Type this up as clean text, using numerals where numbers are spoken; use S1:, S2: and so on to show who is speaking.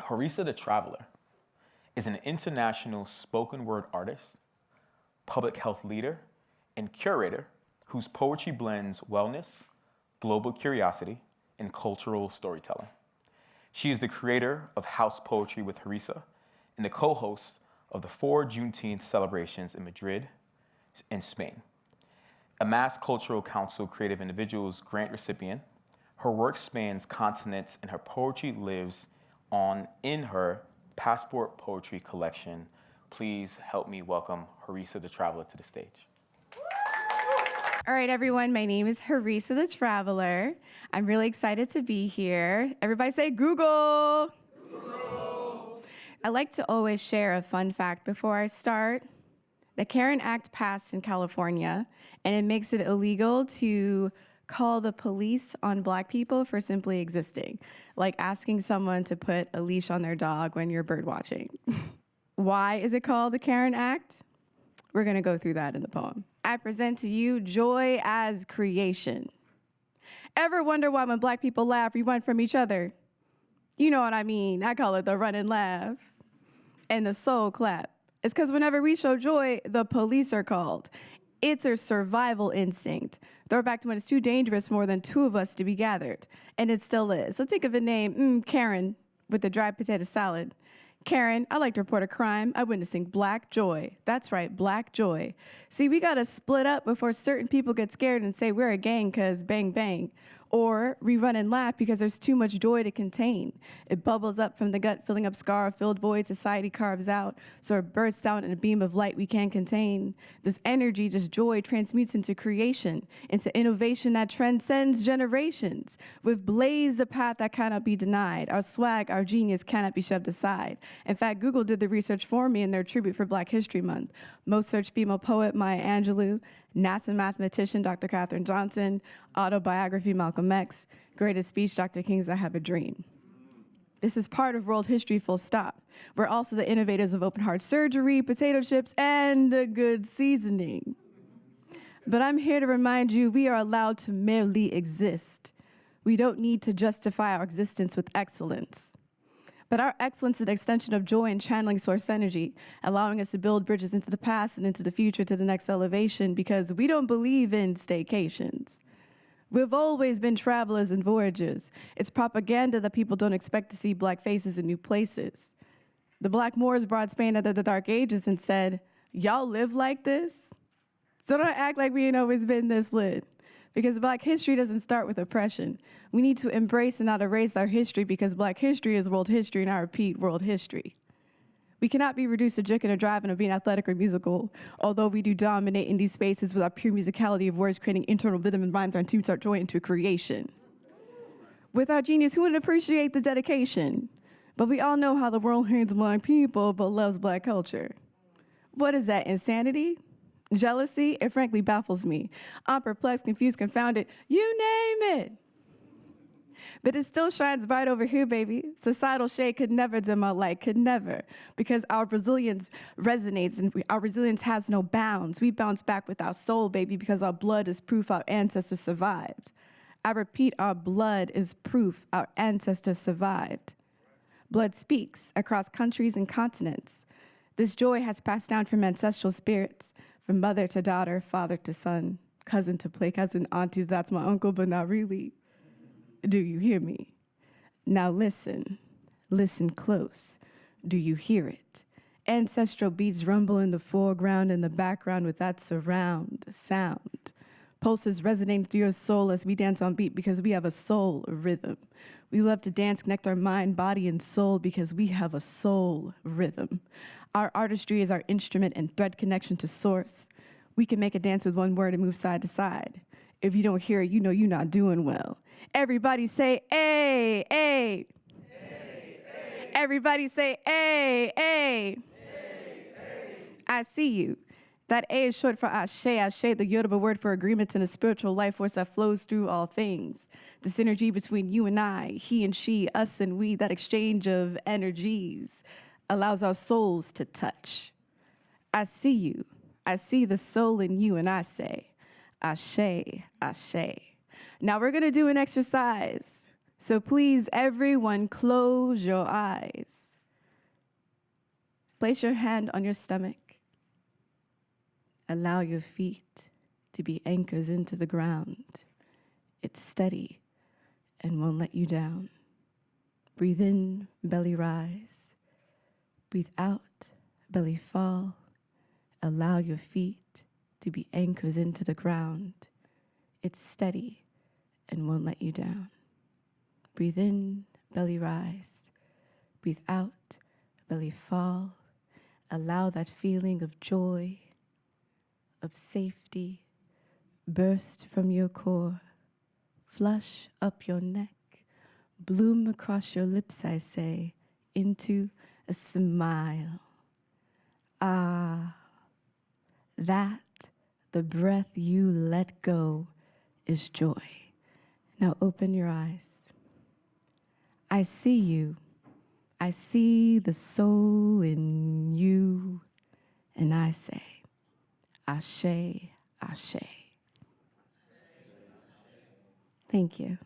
S1: Herisa the Traveler is an international spoken word artist, public health leader, and curator whose poetry blends wellness, global curiosity, and cultural storytelling. She is the creator of House Poetry with Herisa and the co-host of the 4 Juneteenth celebrations in Madrid and Spain. A Mass Cultural Council Creative Individuals grant recipient, her work spans continents and her poetry lives on in her Passport Poetry collection. Please help me welcome Herisa the Traveler to the stage.
S2: All right, everyone, my name is Herisa the Traveler. I'm really excited to be here. Everybody say Google. Google. I like to always share a fun fact before I start. The Karen Act passed in California, and it makes it illegal to call the police on Black people for simply existing, like asking someone to put a leash on their dog when you're bird watching. Why is it called the Karen Act? We're gonna go through that in the poem. I present to you joy as creation. Ever wonder why when Black people laugh, we run from each other? You know what I mean. I call it the run and laugh and the soul clap. It's because whenever we show joy, the police are called. It's a survival instinct. Throw it back to when it's too dangerous for more than 2 of us to be gathered. And it still is. So think of a name, Karen, with the dry potato salad. Karen, I like to report a crime. I'm witnessing Black joy. That's right, Black joy. See, we gotta split up before certain people get scared and say we're a gang cause bang bang. Or we run and laugh because there's too much joy to contain. It bubbles up from the gut, filling up scar-filled void society carves out, so it bursts out in a beam of light we can't contain. This energy, just joy, transmutes into creation, into innovation that transcends generations. We've blazed a path that cannot be denied. Our swag, our genius cannot be shoved aside. In fact, Google did the research for me in their tribute for Black History Month. Most searched female poet, Maya Angelou, NASA mathematician, Dr. Katherine Johnson, autobiography, Malcolm X, greatest speech, Dr. King's I Have a Dream. This is part of world history, full stop. We're also the innovators of open heart surgery, potato chips, and a good seasoning. But I'm here to remind you we are allowed to merely exist. We don't need to justify our existence with excellence. But our excellence is an extension of joy and channeling source energy, allowing us to build bridges into the past and into the future to the next elevation because we don't believe in staycations. We've always been travelers and voyagers. It's propaganda that people don't expect to see Black faces in new places. The Black Moors brought Spain out of the Dark Ages and said, y'all live like this? So don't act like we ain't always been this lit. Because Black history doesn't start with oppression. We need to embrace and not erase our history because Black history is world history, and I repeat, world history. We cannot be reduced to drinking or driving or being athletic or musical, although we do dominate in these spaces with our pure musicality of words, creating internal rhythm and rhyme that tunes our joy into creation. With our genius, who wouldn't appreciate the dedication? But we all know how the world hates Black people but loves Black culture. What is that, insanity? Jealousy? It frankly baffles me. I'm perplexed, confused, confounded, you name it. But it still shines bright over here, baby. Societal shade could never dim our light, could never. Because our resilience resonates and our resilience has no bounds. We bounce back with our soul, baby, because our blood is proof our ancestors survived. I repeat, our blood is proof our ancestors survived. Blood speaks across countries and continents. This joy has passed down from ancestral spirits, from mother to daughter, father to son, cousin to play cousin, auntie, that's my uncle, but not really. Do you hear me? Now listen, listen close. Do you hear it? Ancestral beats rumble in the foreground and the background with that surround sound. Pulses resonating through your soul as we dance on beat because we have a soul rhythm. We love to dance, connect our mind, body, and soul because we have a soul rhythm. Our artistry is our instrument and thread connection to source. We can make a dance with one word and move side to side. If you don't hear it, you know you're not doing well. Everybody say, ay, ay. Everybody say, ay, ay. I see you. That A is short for Ashe. Ashe, the Yoruba word for agreements and a spiritual life force that flows through all things. The synergy between you and I, he and she, us and we, that exchange of energies allows our souls to touch. I see you. I see the soul in you, and I say, Ashe, Ashe. Now we're gonna do an exercise So please, everyone, close your eyes. Place your hand on your stomach. Allow your feet to be anchors into the ground. It's steady and won't let you down. Breathe in, belly rise. Breathe out, belly fall. Allow your feet to be anchors into the ground. It's steady and won't let you down. Breathe in, belly rise. Breathe out, belly fall. Allow that feeling of joy, of safety, burst from your core. Flush up your neck. Bloom across your lips, I say, into a smile. Ah, that, the breath you let go, is joy. Now open your eyes. I see you. I see the soul in you. And I say, Ashe, Ashe. Thank you.